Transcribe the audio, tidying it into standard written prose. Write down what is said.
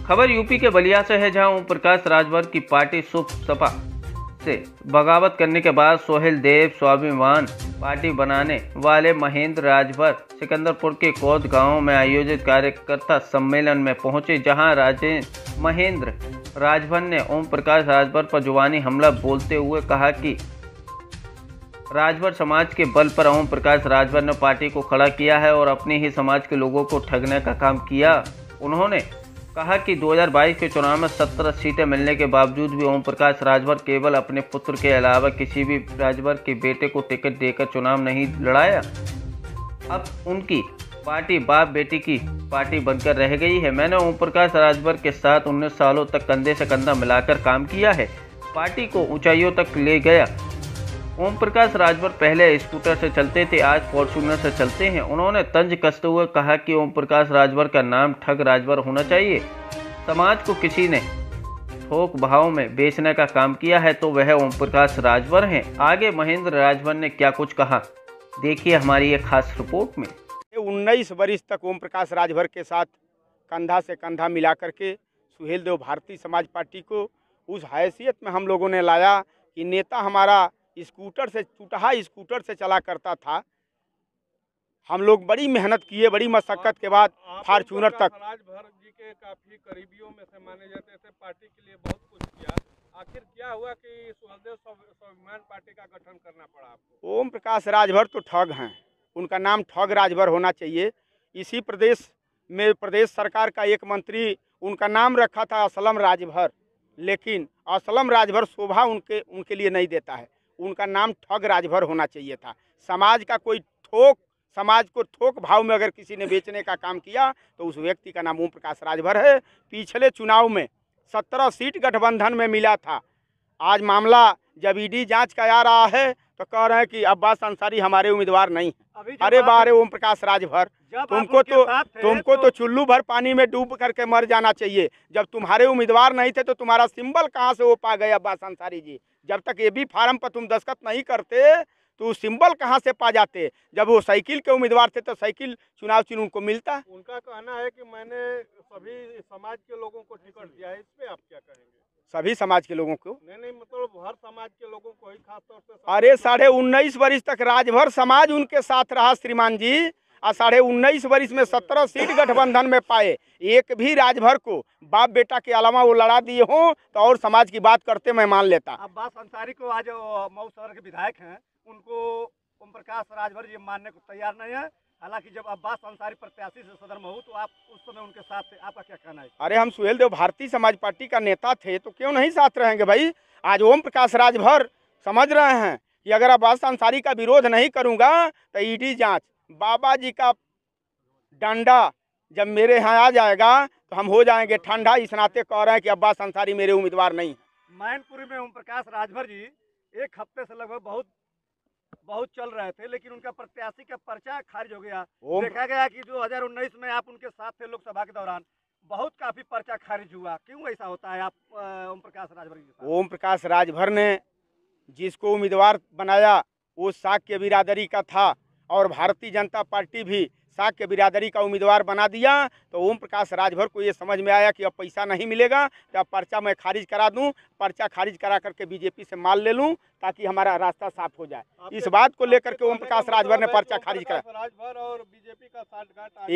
खबर यूपी के बलिया से है, जहां ओम प्रकाश राजभर की पार्टी सपा से बगावत करने के बाद सोहेल देव स्वाभिमान पार्टी बनाने वाले महेंद्र राजभर सिकंदरपुर के कौद गांव में आयोजित कार्यकर्ता सम्मेलन में पहुंचे, जहां महेंद्र राजभर ने ओम प्रकाश राजभर पर जुबानी हमला बोलते हुए कहा कि राजभर समाज के बल पर ओम प्रकाश राजभर ने पार्टी को खड़ा किया है और अपने ही समाज के लोगों को ठगने का काम किया। उन्होंने कहा कि 2022 के चुनाव में 17 सीटें मिलने के बावजूद भी ओम प्रकाश राजभर केवल अपने पुत्र के अलावा किसी भी राजभर के बेटे को टिकट देकर चुनाव नहीं लड़ाया। अब उनकी पार्टी बाप बेटी की पार्टी बनकर रह गई है। मैंने ओम प्रकाश राजभर के साथ 19 सालों तक कंधे से कंधा मिलाकर काम किया है, पार्टी को ऊंचाइयों तक ले गया। ओम प्रकाश राजभर पहले स्कूटर से चलते थे, आज फॉर्च्यूनर से चलते हैं। उन्होंने तंज कसते हुए कहा कि ओम प्रकाश राजभर का नाम ठग राजभर होना चाहिए। समाज को किसी ने थोक भाव में बेचने का काम किया है तो वह ओम प्रकाश राजभर हैं। आगे महेंद्र राजभर ने क्या कुछ कहा, देखिए हमारी एक खास रिपोर्ट में। 19 वर्ष तक ओम प्रकाश राजभर के साथ कंधा से कंधा मिला करके सुहेल देव भारतीय समाज पार्टी को उस हैसियत में हम लोगों ने लाया कि नेता हमारा स्कूटर से चुटहा स्कूटर से चला करता था। हम लोग बड़ी मेहनत किए, बड़ी मशक्कत के बाद फॉर्च्यूनर तक। राजभर जी के काफी करीबियों में से माने जाते थे, पार्टी के लिए बहुत कुछ किया। आखिर क्या हुआ कि सुहेलदेव स्वाभिमान पार्टी का गठन करना पड़ा आपको? ओम प्रकाश राजभर तो ठग हैं, उनका नाम ठग राजभर होना चाहिए। इसी प्रदेश में प्रदेश सरकार का एक मंत्री उनका नाम रखा था असलम राजभर, लेकिन असलम राजभर शोभा उनके लिए नहीं देता है। उनका नाम ठग राजभर होना चाहिए था। समाज को थोक भाव में अगर किसी ने बेचने का काम किया तो उस व्यक्ति का नाम ओम प्रकाश राजभर है। पिछले चुनाव में 17 सीट गठबंधन में मिला था। आज मामला जब ईडी जांच का आ रहा है तो कह रहे हैं कि अब्बास अंसारी हमारे उम्मीदवार नहीं। अरे बारे ओम प्रकाश राजभर, तुमको तो चुल्लू भर पानी में डूब करके मर जाना चाहिए। जब तुम्हारे उम्मीदवार नहीं थे तो तुम्हारा सिंबल कहाँ से वो पा गए अब्बास अंसारी जी? जब तक ये भी फार्म पर तुम दस्तखत नहीं करते तो सिंबल कहाँ से पा जाते? जब वो साइकिल के उम्मीदवार थे तो साइकिल चुनाव चिन्ह उनको मिलता। उनका कहना है कि मैंने सभी समाज के लोगों को टिकट दिया है, इस पे आप क्या कहेंगे? सभी समाज के लोगों को? नहीं, मतलब हर समाज के लोगों को ही, खास तौर से। अरे 19.5 वर्ष तक राजभर समाज उनके साथ रहा श्रीमान जी, और 19.5 वर्ष में 17 सीट गठबंधन में पाए। एक भी राजभर को बाप बेटा के अलावा वो लड़ा दिए हों तो और समाज की बात करते मैं मान लेता। अब्बास अंसारी को आज मऊ शहर के विधायक हैं, उनको ओम प्रकाश राजभर जी मानने को तैयार नहीं है। हालांकि जब अब्बास अंसारी प्रत्याशी से सदर मऊ तो आप उस समय उनके साथ थे, आपका क्या कहना है? अरे हम सुहेल देव भारतीय समाज पार्टी का नेता थे तो क्यों नहीं साथ रहेंगे भाई। आज ओम प्रकाश राजभर समझ रहे हैं कि अगर अब्बास अंसारी का विरोध नहीं करूंगा तो ईडी जांच, बाबा जी का डंडा जब मेरे यहाँ आ जाएगा तो हम हो जाएंगे ठंडा। इस नाते कह रहे हैं कि अब्बास अंसारी मेरे उम्मीदवार नहीं है। मैनपुरी में ओम प्रकाश राजभर जी एक हफ्ते से लगभग बहुत चल रहे थे, लेकिन उनका प्रत्याशी का पर्चा खारिज हो गया। देखा गया कि 2019 में आप उनके साथ थे लोकसभा के दौरान, काफी पर्चा खारिज हुआ। क्यों ऐसा होता है आप ओम प्रकाश राजभर के साथ? ओम प्रकाश राजभर ने जिसको उम्मीदवार बनाया वो शाक्य बिरादरी का था और भारतीय जनता पार्टी भी शाक्य बिरादरी का उम्मीदवार बना दिया। तो ओम प्रकाश राजभर को ये समझ में आया कि अब पैसा नहीं मिलेगा तो अब पर्चा मैं खारिज करा दूं, पर्चा खारिज करा करके बीजेपी से माल ले लूं ताकि हमारा रास्ता साफ हो जाए। इस बात को लेकर के ओम प्रकाश राजभर ने पर्चा खारिज करा। राजभर और बीजेपी का साठगांठ